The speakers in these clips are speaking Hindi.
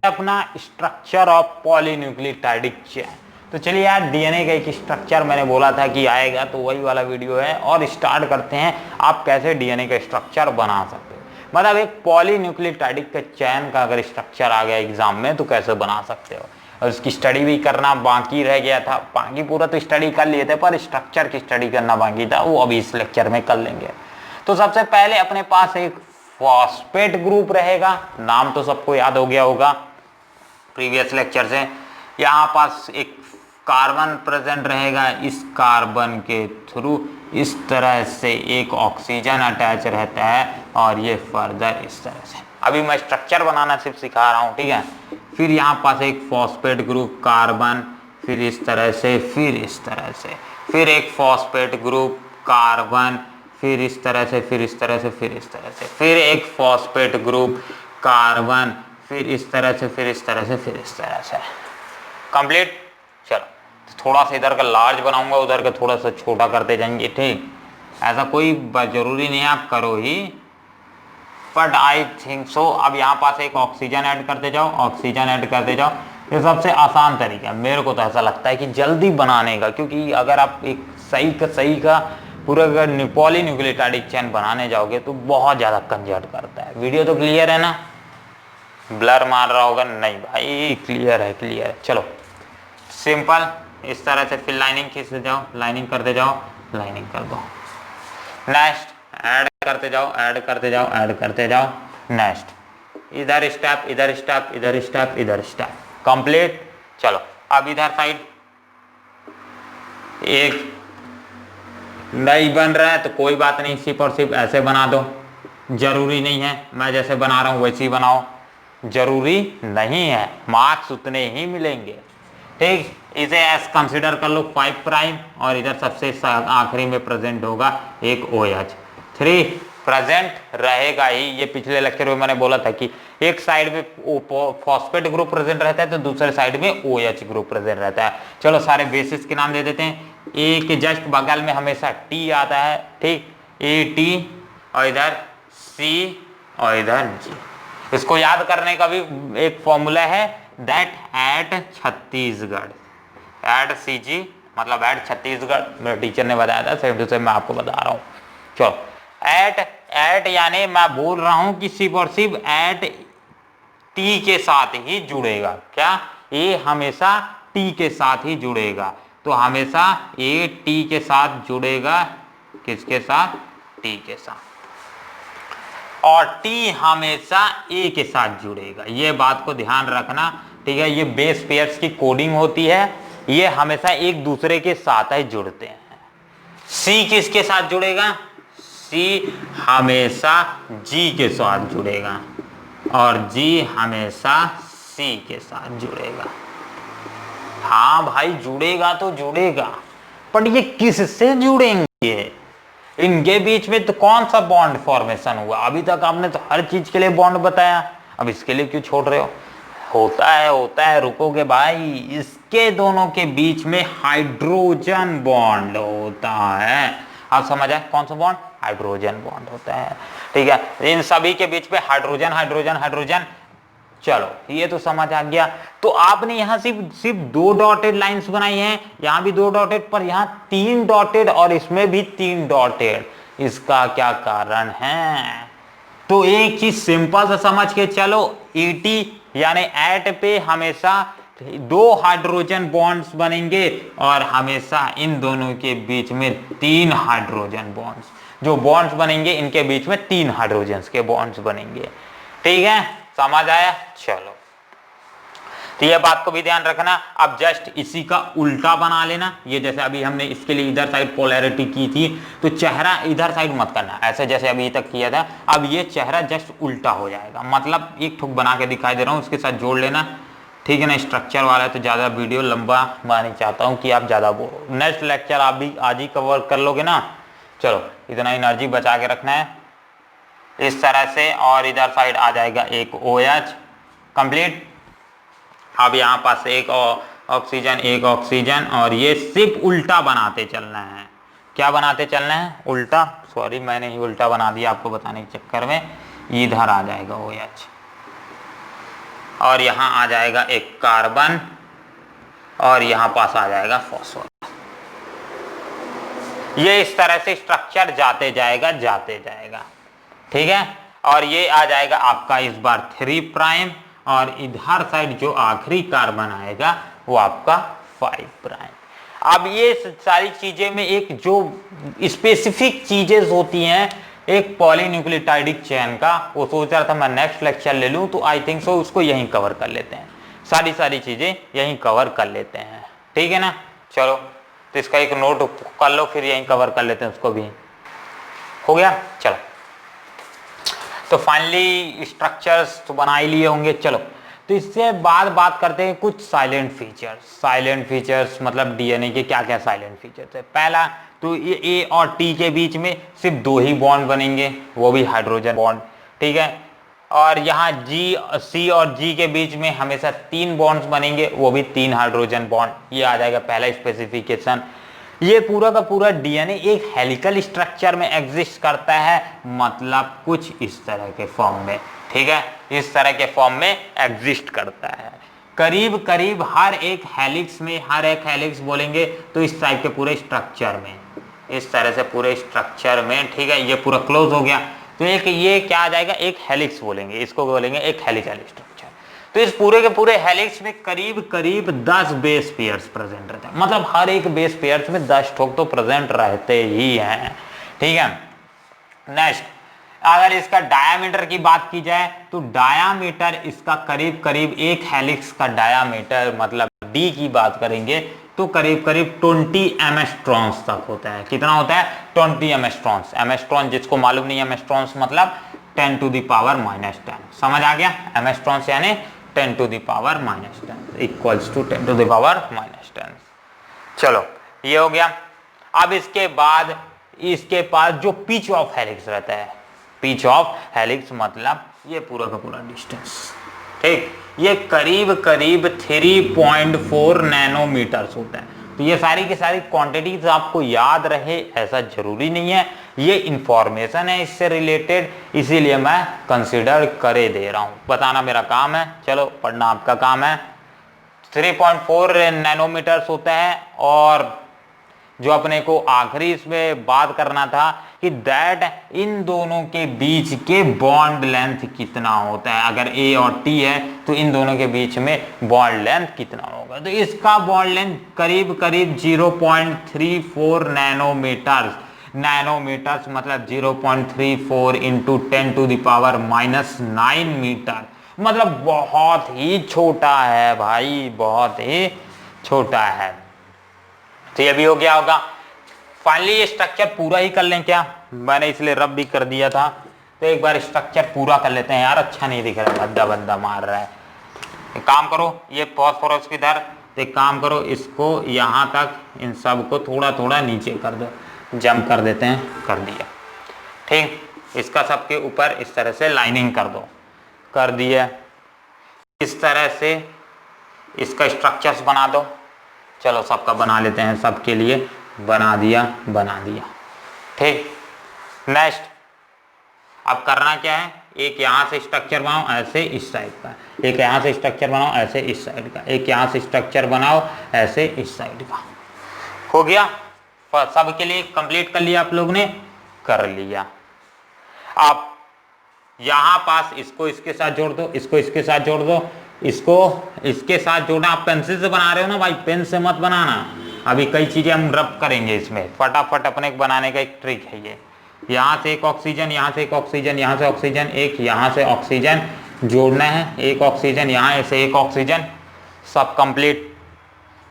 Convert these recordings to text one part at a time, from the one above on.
अपना स्ट्रक्चर ऑफ पॉलीन्यूक्लियोटाइडिक चेन। तो चलिए यार, डीएनए का एक स्ट्रक्चर मैंने बोला था कि आएगा, तो वही वाला वीडियो है और स्टार्ट करते हैं आप कैसे डीएनए का स्ट्रक्चर बना सकते हो। मतलब एक पॉलीन्यूक्लियोटाइडिक का चैन का अगर स्ट्रक्चर आ गया एग्जाम में तो कैसे बना सकते हो, और उसकी स्टडी भी करना बाकी रह गया था। बाकी पूरा तो स्टडी कर लिए थे, पर स्ट्रक्चर की स्टडी करना बाकी था, वो अभी इस लेक्चर में कर लेंगे। तो सबसे पहले अपने पास एक फॉस्फेट ग्रुप रहेगा, नाम तो सबको याद हो गया होगा प्रीवियस लेक्चर से। यहाँ पास एक कार्बन प्रेजेंट रहेगा, इस कार्बन के थ्रू इस तरह से एक ऑक्सीजन अटैच रहता है, और ये फर्दर इस तरह से। अभी मैं स्ट्रक्चर बनाना सिर्फ सिखा रहा हूँ, ठीक है। फिर यहाँ पास एक फॉस्फेट ग्रुप कार्बन, फिर इस तरह से, फिर इस तरह से, फिर एक फॉस्फेट ग्रुप कार्बन, फिर इस तरह से, फिर इस तरह से, फिर इस तरह से, फिर एक फॉस्फेट ग्रुप कार्बन, फिर इस तरह से, फिर इस तरह से, फिर इस तरह से। कंप्लीट। चलो थोड़ा सा इधर का लार्ज बनाऊंगा, उधर का थोड़ा सा छोटा करते जाएंगे, ठीक। ऐसा कोई जरूरी नहीं है आप करो ही, बट आई थिंक सो। अब यहाँ पास एक ऑक्सीजन ऐड करते जाओ, ऑक्सीजन ऐड करते जाओ। ये सबसे आसान तरीका है, मेरे को तो ऐसा लगता है कि जल्दी बनाने का, क्योंकि अगर आप एक सही का पूरा अगर पॉलीन्यूक्लियोटाइडिक चेन बनाने जाओगे तो बहुत ज़्यादा कंजर्ट करता है। वीडियो तो क्लियर है ना? ब्लर मार रहा होगा? नहीं भाई, क्लियर है, क्लियर है। चलो सिंपल इस तरह से, फिर लाइनिंग खींचते जाओ, लाइनिंग करते जाओ, लाइनिंग कर दो। नेक्स्ट ऐड करते जाओ, ऐड करते जाओ, ऐड करते जाओ। नेक्स्ट इधर स्टेप, इधर स्टेप, इधर स्टेप, इधर स्टेप। कंप्लीट। चलो अब इधर साइड एक नहीं बन रहा है तो कोई बात नहीं, सिर्फ और सिर्फ ऐसे बना दो। जरूरी नहीं है मैं जैसे बना रहा हूं वैसे ही बनाओ, जरूरी नहीं है, मार्क्स उतने ही मिलेंगे, ठीक। इसे एस कंसिडर कर लो 5 प्राइम, और इधर सबसे आखिरी में प्रेजेंट होगा एक OH3 प्रेजेंट रहेगा ही। ये पिछले लेक्चर में मैंने बोला था कि एक साइड में फॉस्फेट ग्रुप प्रेजेंट रहता है तो दूसरे साइड में OH ग्रुप प्रेजेंट रहता है। चलो सारे बेसिस के नाम दे देते हैं। ए के जस्ट बगल में हमेशा T आता है, ठीक, AT, और इधर C और इधर G। इसको याद करने का भी एक फॉर्मूला है, that at Chhattisgarh, at CG मतलब एट छत्तीसगढ़, मेरे टीचर ने बताया था, सेम टू सेम मैं आपको बता रहा हूँ। चलो एट यानी मैं बोल रहा हूँ कि सिर्फ और सिर्फ एट T के साथ ही जुड़ेगा। क्या? ये हमेशा T के साथ ही जुड़ेगा, तो हमेशा ये T के साथ जुड़ेगा। किसके साथ? T के साथ। और T हमेशा A के साथ जुड़ेगा, ये बात को ध्यान रखना, ठीक है। ये बेस पेयर्स की कोडिंग होती है, ये हमेशा एक दूसरे के साथ ही जुड़ते हैं। C किसके साथ जुड़ेगा? C हमेशा G के साथ जुड़ेगा, और G हमेशा C के साथ जुड़ेगा। हाँ भाई जुड़ेगा तो जुड़ेगा, पर ये किससे जुड़ेंगे? इनके बीच में तो कौन सा बॉन्ड फॉर्मेशन हुआ? अभी तक आपने तो हर चीज के लिए बॉन्ड बताया, अब इसके लिए क्यों छोड़ रहे हो? होता है, रुकोगे भाई। इसके दोनों के बीच में हाइड्रोजन बॉन्ड होता है। आप समझ आए कौन सा बॉन्ड? हाइड्रोजन बॉन्ड होता है, ठीक है। इन सभी के बीच में हाइड्रोजन हाइड्रोजन हाइड्रोजन। चलो ये तो समझ आ गया। तो आपने यहाँ सिर्फ 2 डॉटेड लाइंस बनाई हैं, यहाँ भी 2 डॉटेड, पर यहाँ 3 डॉटेड और इसमें भी 3 डॉटेड। इसका क्या कारण है? तो एक चीज सिंपल सा समझ के चलो, ET यानी एट पे हमेशा 2 हाइड्रोजन बॉन्ड्स बनेंगे, और हमेशा इन दोनों के बीच में 3 हाइड्रोजन बॉन्ड्स, जो बॉन्ड्स बनेंगे इनके बीच में 3 हाइड्रोजन के बॉन्ड्स बनेंगे, ठीक है। समझ आया? चलो तो ये बात को भी ध्यान रखना। अब जस्ट इसी का उल्टा बना लेना। ये जैसे अभी हमने इसके लिए इधर साइड पोलैरिटी की थी, तो चेहरा इधर साइड मत करना, ऐसे जैसे अभी तक किया था। अब ये चेहरा जस्ट उल्टा हो जाएगा, मतलब एक ठुक बना के दिखाई दे रहा हूँ, उसके साथ जोड़ लेना, ठीक है ना। स्ट्रक्चर वाला है तो ज़्यादा वीडियो लंबा मैं नहीं चाहता हूँ कि आप ज़्यादा बोलो। नेक्स्ट लेक्चर आप भी आज ही कवर कर लोगे ना। चलो इतना एनर्जी बचा के रखना है इस तरह से, और इधर साइड आ जाएगा एक OH। कंप्लीट। अब यहाँ पास एक ऑक्सीजन, एक ऑक्सीजन, और ये सिर्फ उल्टा बनाते चलना है। क्या बनाते चलना है? उल्टा। सॉरी मैंने ही उल्टा बना दिया आपको बताने के चक्कर में। इधर आ जाएगा OH, और यहाँ आ जाएगा एक कार्बन और यहाँ पास आ जाएगा फॉस्फोरस। ये इस तरह से स्ट्रक्चर जाते जाएगा, ठीक है। और ये आ जाएगा आपका इस बार 3 प्राइम और इधर साइड जो आखिरी कार्बन आएगा वो आपका 5 प्राइम। अब ये सारी चीजें में एक जो स्पेसिफिक चीजें होती हैं एक पॉलीन्यूक्लियोटाइडिक चेन का, वो सोच रहा था मैं नेक्स्ट लेक्चर ले लूं, तो आई थिंक सो उसको यहीं कवर कर लेते हैं, सारी चीजें यहीं कवर कर लेते हैं, ठीक है ना। चलो तो इसका एक नोट कर लो, फिर यहीं कवर कर लेते हैं उसको भी। हो गया, चलो। तो फाइनली स्ट्रक्चर्स तो बना ही लिए होंगे। चलो तो इससे बाद बात करते हैं कुछ साइलेंट फीचर्स। साइलेंट फीचर्स मतलब डीएनए के क्या क्या साइलेंट फीचर्स है। पहला तो ये ए और टी के बीच में सिर्फ 2 ही बॉन्ड बनेंगे, वो भी हाइड्रोजन बॉन्ड, ठीक है। और यहाँ जी, सी और जी के बीच में हमेशा 3 बॉन्ड्स बनेंगे, वो भी 3 हाइड्रोजन बॉन्ड। ये आ जाएगा पहला स्पेसिफिकेशन। ये पूरा का पूरा डीएनए एक हेलिकल स्ट्रक्चर में एग्जिस्ट करता है, मतलब कुछ इस तरह के फॉर्म में, ठीक है, इस तरह के फॉर्म में एग्जिस्ट करता है। करीब करीब हर एक हेलिक्स में, हर एक हेलिक्स बोलेंगे तो इस टाइप के पूरे स्ट्रक्चर में, इस तरह से पूरे स्ट्रक्चर में, ठीक है। ये पूरा क्लोज हो गया तो एक ये क्या आ जाएगा, एक हेलिक्स बोलेंगे, इसको बोलेंगे एक हेलिकल स्ट्रक्चर। तो इस पूरे के पूरे हेलिक्स में करीब करीब 10 बेस पेयर्स प्रेजेंट रहते हैं, मतलब हर एक बेस पेयर्स में 10 ठोक तो प्रेजेंट रहते ही हैं, ठीक है। नेक्स्ट, अगर इसका डायामीटर की बात की जाए तो डायामीटर इसका करीब करीब एक हेलिक्स का डायामीटर, मतलब डी की बात करेंगे तो करीब करीब 20 एमएस्ट्रॉन्स तक होता है। कितना होता है? 20 एमएस्ट्रॉन्स। एमएस्ट्रॉन जिसको मालूम नहीं है, एमएस्ट्रॉन्स मतलब 10 टू द पावर -10, समझ आ गया। एमएस्ट्रॉन्स यानी 10 to the power -10 equals to 10 to the power -10। चलो ये हो गया। अब इसके बाद इसके पास जो पिच ऑफ हेलिक्स रहता है, पिच ऑफ हेलिक्स मतलब ये पूरा का पूरा डिस्टेंस, ठीक, ये करीब करीब 3.4 नैनोमीटर्स होता है। तो ये सारी की सारी क्वांटिटीज आपको याद रहे ऐसा जरूरी नहीं है, ये इंफॉर्मेशन है इससे रिलेटेड, इसीलिए मैं कंसिडर करे दे रहा हूं। बताना मेरा काम है, चलो पढ़ना आपका काम है। 3.4 नैनोमीटर्स होता है। और जो अपने को आखिरी इसमें बात करना था कि दैट इन दोनों के बीच के बॉन्ड लेंथ कितना होता है। अगर ए और टी है तो इन दोनों के बीच में बॉन्ड लेंथ कितना होगा, तो इसका बॉन्ड लेंथ करीब करीब 0.34 नैनोमीटर्स। नैनोमीटर्स मतलब 0.34 into 10 to the power -9 metre, मतलब बहुत ही छोटा है भाई, बहुत ही छोटा है। तो ये भी हो गया होगा। फाइनली ये स्ट्रक्चर पूरा ही कर लें क्या, मैंने इसलिए रब भी कर दिया था, तो एक बार स्ट्रक्चर पूरा कर लेते हैं यार, अच्छा नहीं दिख रहा, भद्दा भद्दा मार रहा है। एक काम करो, ये फॉस्फोरस किधर, तो एक काम करो इसको यहाँ तक इन सब को थोड़ा थोड़ा नीचे कर दो, जंप कर देते हैं, कर दिया, ठीक। इसका सबके ऊपर इस तरह से लाइनिंग कर दो, कर दिया। इस तरह से इसका स्ट्रक्चर्स बना दो, चलो सबका बना लेते हैं, सबके लिए बना दिया, ठीक। नेक्स्ट अब करना क्या है, एक यहाँ से स्ट्रक्चर बनाओ ऐसे इस साइड का, एक यहाँ से स्ट्रक्चर बनाओ ऐसे इस साइड का, एक यहाँ से स्ट्रक्चर बनाओ ऐसे इस साइड का। हो गया, सबके लिए कंप्लीट कर लिया आप लोग ने, कर लिया। आप यहाँ पास इसको इसके साथ जोड़ दो, इसको इसके साथ जोड़ दो, इसको इसके साथ जोड़ना। आप पेंसिल से बना रहे हो ना भाई, पेन से मत बनाना। अभी कई चीजें हम रब करेंगे इसमें, फटाफट अपने बनाने का एक ट्रिक है ये। यहाँ से एक ऑक्सीजन, यहाँ से एक ऑक्सीजन, यहाँ से ऑक्सीजन, एक यहाँ से ऑक्सीजन जोड़ना है, एक ऑक्सीजन, यहाँ से एक ऑक्सीजन, सब कंप्लीट।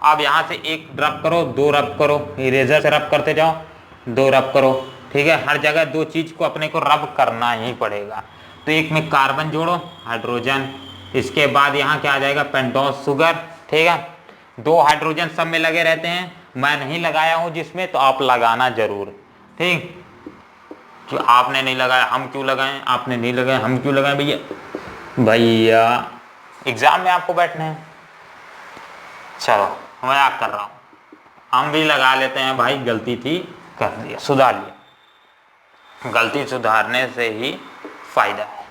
अब यहाँ से एक रब करो, 2 रब करो, इरेजर से रब करते जाओ, 2 रब करो, ठीक है। हर जगह 2 चीज को अपने को रब करना ही पड़ेगा। तो एक में कार्बन जोड़ो, हाइड्रोजन, इसके बाद यहाँ क्या आ जाएगा, पेंटोज शुगर, ठीक है। 2 हाइड्रोजन सब में लगे रहते हैं, मैं नहीं लगाया हूं जिसमें, तो आप लगाना जरूर, ठीक। जो आपने नहीं लगाया हम क्यों लगाएं, आपने नहीं लगाया हम क्यों लगाएं भैया, भैया एग्जाम में आपको बैठना है। चलो मजाक कर रहा हूं, हम भी लगा लेते हैं भाई, गलती थी कर दिया, सुधार लिया, गलती सुधारने से ही फायदा है।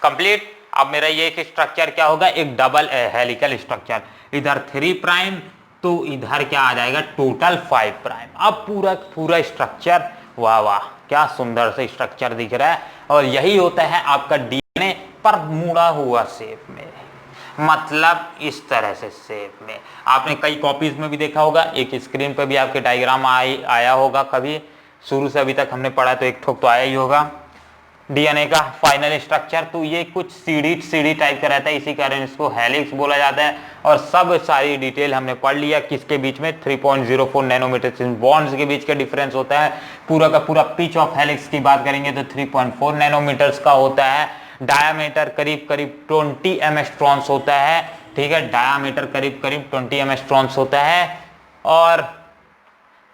कंप्लीट। अब मेरा ये एक स्ट्रक्चर क्या होगा, एक डबल हेलिकल स्ट्रक्चर, इधर 3 प्राइम तो इधर क्या आ जाएगा टोटल 5 प्राइम। अब पूरा पूरा स्ट्रक्चर, वाह वाह क्या सुंदर से स्ट्रक्चर दिख रहा है। और यही होता है आपका डीएनए पर मुड़ा हुआ शेप में, मतलब इस तरह से शेप में। आपने कई कॉपीज में भी देखा होगा, एक स्क्रीन पे भी आपके डायग्राम आया होगा, कभी शुरू से अभी तक हमने पढ़ा तो एक ठोक तो आया ही होगा डीएनए का फाइनल स्ट्रक्चर। तो ये कुछ सीडी टाइप का रहता है, इसी कारण इसको हेलिक्स बोला जाता है। और सब सारी डिटेल हमने पढ़ लिया, किसके बीच में 3.04 नैनोमीटर बॉन्ड्स के बीच का डिफरेंस होता है। पूरा का पूरा पिच ऑफ हेलिक्स की बात करेंगे तो 3.4 नैनोमीटर्स का होता है। डायामीटर करीब करीब 20 एमएस्ट्रॉन्स होता है, ठीक है, डायामीटर करीब करीब 20 एमएस्ट्रॉन्स होता है। और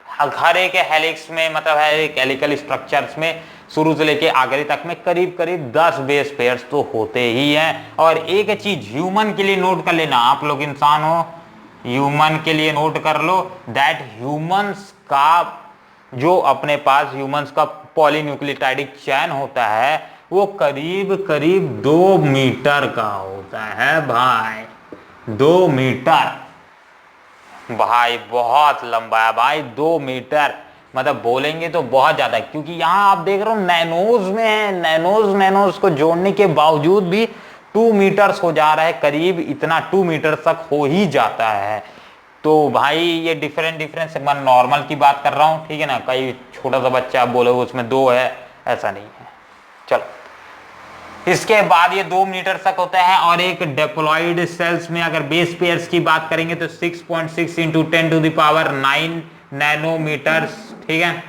हर एक हेलिक्स में, मतलब हर एक हेलिकल स्ट्रक्चर्स में शुरू से लेके आखिरी तक में करीब करीब 10 बेस पेयर्स तो होते ही हैं। और एक चीज ह्यूमन के लिए नोट कर लेना, आप लोग इंसान हो, ह्यूमन के लिए नोट कर लो दैट ह्यूमंस का जो अपने पास ह्यूमंस का पॉलीन्यूक्लियोटाइडिक चैन होता है वो करीब करीब 2 मीटर का होता है भाई, 2 मीटर भाई, बहुत लंबा है भाई 2 मीटर, मतलब बोलेंगे तो बहुत ज्यादा है। क्योंकि यहाँ आप देख रहे हो नैनोज में है, नैनोज को जोड़ने के बावजूद भी 2 मीटर्स हो जा रहा है, करीब इतना 2 मीटर तक हो ही जाता है। तो भाई ये डिफरेंस मैं नॉर्मल की बात कर रहा हूँ, ठीक है ना, कई छोटा सा बच्चा आप बोले उसमें 2 है, ऐसा नहीं है। चलो इसके बाद ये 2 मीटर तक होता है। और एक डिप्लॉयड सेल्स में अगर बेस पेयर्स की बात करेंगे तो 6.6 × 10⁹ नैनोमीटर्स, ठीक है,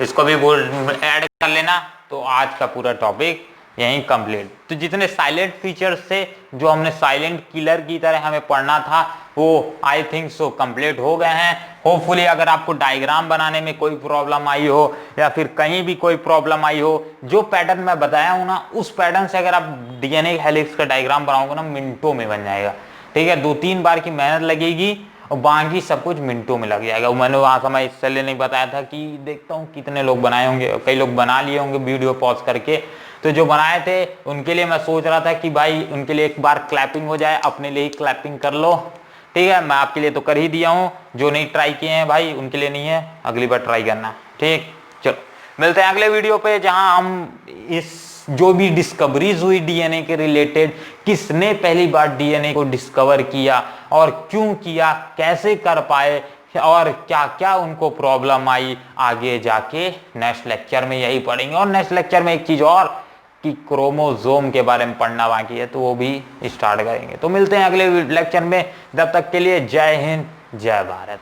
इसको भी ऐड कर लेना। तो आज का पूरा टॉपिक यहीं कंप्लीट। तो जितने साइलेंट फीचर्स थे जो हमने साइलेंट किलर की तरह हमें पढ़ना था वो आई थिंक सो कंप्लीट हो गए हैं। होपफुली अगर आपको डायग्राम बनाने में कोई प्रॉब्लम आई हो या फिर कहीं भी कोई प्रॉब्लम आई हो, जो पैटर्न मैं बताया हूं ना उस पैटर्न से अगर आप डीएनए हेलिक्स का डायग्राम बनाओगे ना मिनटों में बन जाएगा, ठीक है। 2-3 बार की मेहनत लगेगी और बाकी सब कुछ मिनटों में लग जाएगा। मैंने वहां समय इसलिए नहीं बताया था कि देखता हूँ कितने लोग बनाए होंगे, कई लोग बना लिए होंगे वीडियो पॉज करके। तो जो बनाए थे उनके लिए मैं सोच रहा था कि भाई उनके लिए एक बार क्लैपिंग हो जाए, अपने लिए ही क्लैपिंग कर लो, ठीक है। मैं आपके लिए तो कर ही दिया हूँ, जो नहीं ट्राई किए हैं भाई उनके लिए नहीं है, अगली बार ट्राई करना, ठीक। चलो मिलते हैं अगले वीडियो पे, जहां हम इस जो भी डिस्कवरीज हुई डीएनए के रिलेटेड, किसने पहली बार डीएनए को डिस्कवर किया और क्यों किया, कैसे कर पाए और क्या क्या उनको प्रॉब्लम आई, आगे जाके नेक्स्ट लेक्चर में यही पढ़ेंगे। और नेक्स्ट लेक्चर में एक चीज और कि क्रोमोसोम के बारे में पढ़ना बाकी है, तो वो भी स्टार्ट करेंगे। तो मिलते हैं अगले लेक्चर में, तब तक के लिए जय हिंद जय भारत।